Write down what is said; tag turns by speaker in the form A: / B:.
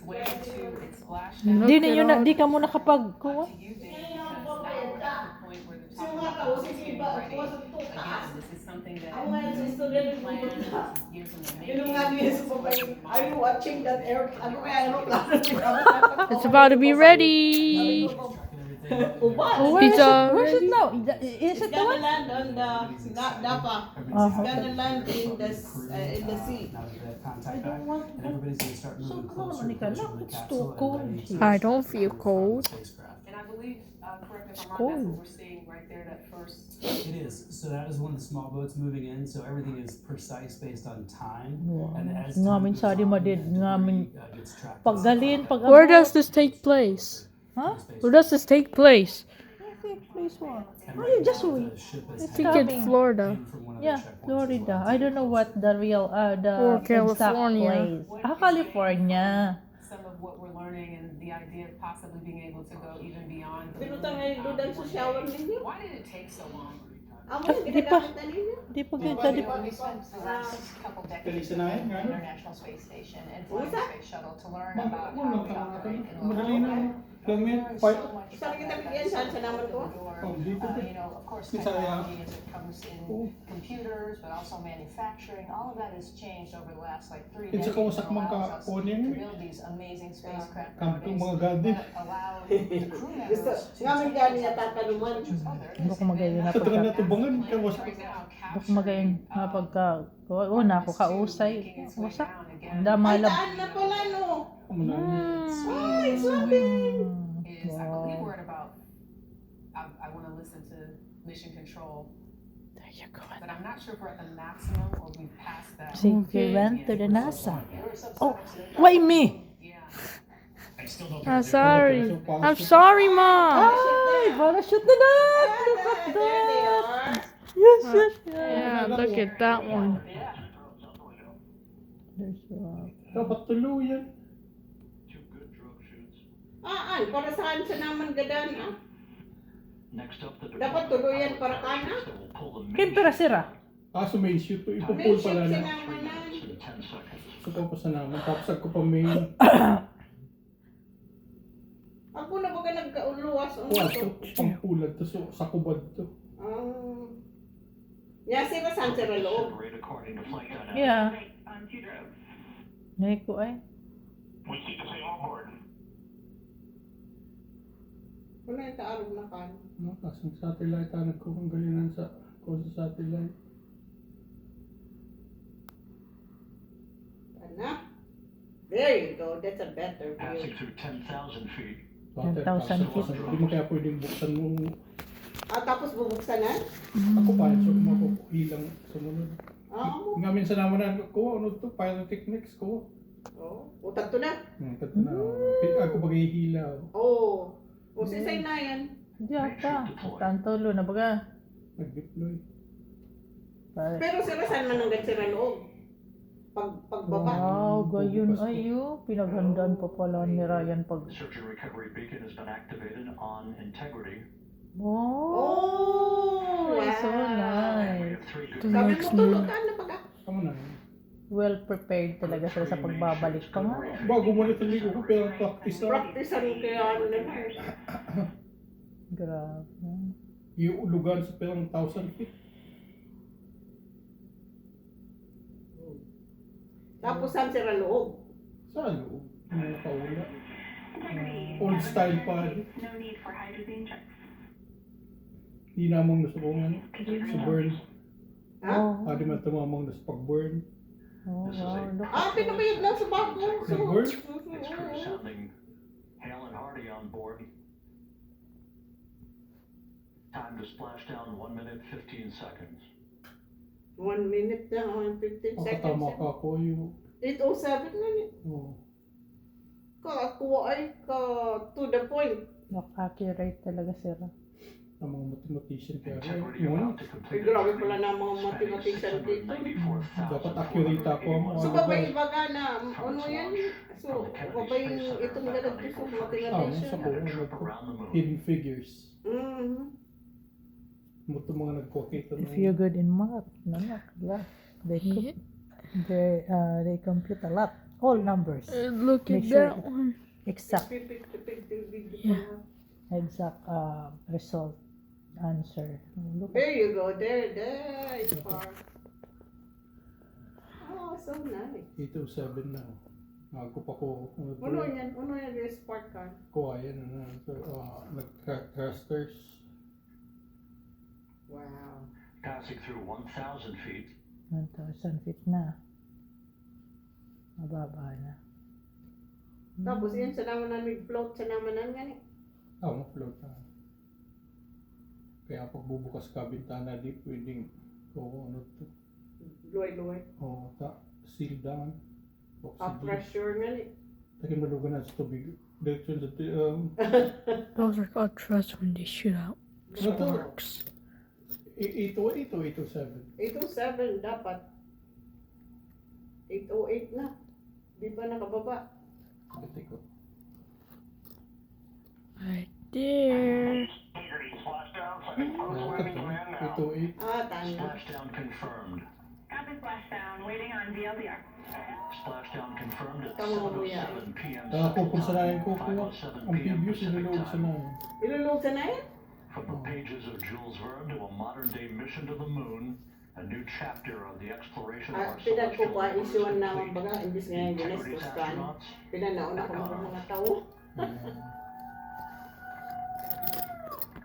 A: way to its splash
B: Di na yun, di ka mo nakapag
A: to you, Dave, because now we're at the point where they're talking about this getting ready. Again, this is something that we plan, this is years in the making.
C: Are you watching that air? Ano kaya
B: It's about to be ready. Pizza. Where's it now? Is it the
C: gonna
B: one?
C: land on the Dapa. It's gonna land in the sea.
B: I don't want. So cold, Monica. Look, it's too cold here.
D: I don't feel cold.
A: And I believe, correct me if I'm wrong, that's
B: cold.
A: what we're seeing right there, that first.
E: It is. So that is one of the small boats moving in. So everything is precise based on time. And as
B: Nga
E: time
B: min
E: goes
B: sa di
E: on,
B: madid,
E: the
B: nga min
E: debris, gets tracked
B: paggalin,
E: down.
B: pag
D: Where does this take place?
B: Huh?
D: Where does this take place?
B: Place one.
E: And
B: Oh,
E: right
B: you just
E: now,
B: wait.
E: the ship is
B: It's
D: I think
E: heading
D: it's
B: coming.
D: Florida.
E: in from one of the
B: Yeah,
E: checkpoints as
B: Florida.
E: well.
B: I don't know what the real, the
D: Or
B: exact
D: California.
B: place. California.
A: Some of what we're learning and the idea of possibly being able to go even beyond.
C: Pinutang ngayon doon dahil sa shower ninyo.
A: Why did it take so long?
C: Amo yung
B: Di pa.
C: ginagamit na ninyo.
B: Di pa kita, di pa.
F: We spent the last couple decades
G: Kalisa na
F: at
G: yan,
F: the
G: ano?
F: International Space Station and flying the
C: What's that?
F: space shuttle to learn about how we operate in low
G: Madali na.
F: orbit.
G: Lang
F: We
G: yan.
F: learned
G: Fight.
F: so much
C: Saan
F: from
C: kita
F: that
C: bigyan? Saan sa naman ko?
G: Oh, dito din.
F: you know, of course,
G: Kita yan.
F: technology as it comes in
G: Oh.
F: computers, but also manufacturing, all of that has changed over the last like 3
G: It's
F: decades.
G: a kawasak
F: and
G: man ka
F: allows us
G: po
F: to
G: niya.
F: build these amazing spacecraft
G: Kampong mga
F: nowadays
G: gadit.
F: that allow the crew members
C: Gusto,
F: to
C: nga may
F: take
C: gani
F: those
C: na
F: up
C: tataluman.
F: which was other.
B: Hindi ko magayon na
G: Sa taga na
B: pagka.
G: tubangan, kawas.
B: Hindi ko magayon na pagka. Oo na ako kausay. Wasak. Ang damalab.
C: Ay, taan na pala, no?
G: Amo na.
C: Ay, swabbing!
A: Is I believe we're at about, I want to listen to mission control,
B: There you go.
A: but I'm not sure if we're at the maximum or we've passed that.
B: See, we went to the NASA.
F: We're subsidized
B: Oh,
F: to-
B: why me?
A: Yeah.
D: I'm sorry. I'm sorry, Mom.
B: Ay, parachute na that. Look at
C: There they
B: that.
C: are.
B: Yes, yes, yes.
D: Yeah, look at that one.
B: There's
G: Dapat tuluyan.
C: Para saan sa naman gadan, ah? Dapat
H: Dapat
C: tuluyan para kana.
B: Kimpera sira.
G: Kaso main shoot to.
C: May
G: Ipupul
C: ship
G: pala
C: sa
G: na.
C: namanan.
G: So pa pa sa naman. Tapos ako pa main.
C: Ako na baga nagkauluwas.
G: Kuha to. Pangpulad to. So sa kubad to.
C: Yasi ba saan sa loob?
B: Yeah. Ngayon ko ay.
C: Wala yung taarog na kan.
G: No, kasang satellite nagkuhang galinan sa satellite.
C: Ana? There you go. That's a better view.
H: through 10,000 feet.
B: 10,000 feet.
G: Hindi mo kaya pwedeng buksan mo.
C: Tapos bubuksan na?
G: Ako pa, so makukuhilang sumunod.
C: Oo.
G: Nga minsan naman na, kuha, ano to, pyrotechnics, kuha.
C: Utang to na.
G: Kato na, ako paghihila.
C: Oo. O sisay na yan.
B: Diyan pa. Tantulo na baga.
G: Nag-deploy.
C: Pero sila saan man hanggang sila loob? Pagbaba.
B: Wow, gayon ayo. Pinaghandaan pa pala ni Ryan pag.
H: The search and recovery beacon has been activated on integrity.
B: Oh,
C: Wow.
B: so
H: We
B: nice.
H: have 3 good
B: The
C: Sabi
B: next
C: mo
B: move.
C: tulutan na pag
G: Tama na.
B: Well prepared talaga sila sa pagbabalik pa nga.
G: Bago mo na tuloy ko, pero practice na.
C: practicean kaya ano na.
B: Grabe.
G: Iulugan sa perang 1,000 feet.
C: Tapos saan sila loob?
G: Sa loob. Hindi nakaula. Old style pa. Hindi namang nasukungan. Sa burn.
C: Ha?
B: Oh,
G: Adi man tumamang nas pag-burn.
B: oh, wow. Look.
C: Pinabayag lang sa bago.
G: Nag-burn?
H: Its crew sounding Hale and Hardy on board. Time to splash down 1 minute 15 seconds.
C: 1 minute na, 15
G: Makatama
C: seconds.
G: ka ako yung...
C: 8:07 na niya.
G: Oh.
C: Ako ay to the point.
B: Look, accurate talaga sila.
G: Ang mga mathematician kaya.
H: Integrity
G: Yun.
H: about to
C: Ay,
H: complete
C: grabe
H: its
C: pala
H: journey,
C: na mga
H: spanning
C: mathematician dito.
H: 694,000
G: Dapat accurate ako.
C: So, babay-baga na, ano yan? So, babay itong ganag ko sa
G: Sa
C: mathematician.
G: ko,
H: around the moon.
G: hidden figures.
C: Mm-hmm.
G: Ito mga nagkukita
B: If you're good in math, nanak, yeah, they compute a lot. whole numbers.
D: Look
B: Make
D: at
B: sure
D: that one.
B: exact
C: Yeah.
B: exact result answer. Look at
C: There you go. There is far. Oh, so nice.
G: 807 na. Ako pa ko.
C: Uno yan yung spark car.
G: Kuha yan. Nag-thrusters.
C: Wow.
H: Passing through 1,000 feet.
B: 1,000 feet na. Mababa na.
C: Tapos yan sa naman namin float sa naman namin.
G: Ma-float na. Kaya pag bubukas ka bintana, di pwedeng ano to.
C: Luway-luway.
G: Seal down.
C: Up pressure nga ni.
G: Takin malugan na sa tubig. Direksyon sa
D: Those are called trusts when they shoot out
G: Ano to?
D: sparks.
G: 808 o 807?
C: 807 dapat. 808 na. Di pa nakababa.
G: Pati ko.
D: Right there.
G: 808.
C: Tama.
H: Splashdown confirmed.
I: Copy splashdown, waiting on DLDR.
H: Splashdown confirmed at
C: Come on, yeah.
H: 7:07 p.m.
G: Kung sanayin ko po,
H: 5:07
G: ang
H: p.m.
G: previous
H: Pacific
G: nilulog sa
H: time.
G: namin.
C: Ilulog ka na yan?
H: From the pages of Jules Verne to a modern-day mission to the moon, a new chapter of the exploration of our
C: Pinag ko
H: celestial
C: pa
H: universe
C: isuan na
H: complete.
C: baga, imbis ngayon
H: Integrity
C: ginestos kan.
H: astronauts
C: Pinanaon ako ng mga tao.
G: Ayan.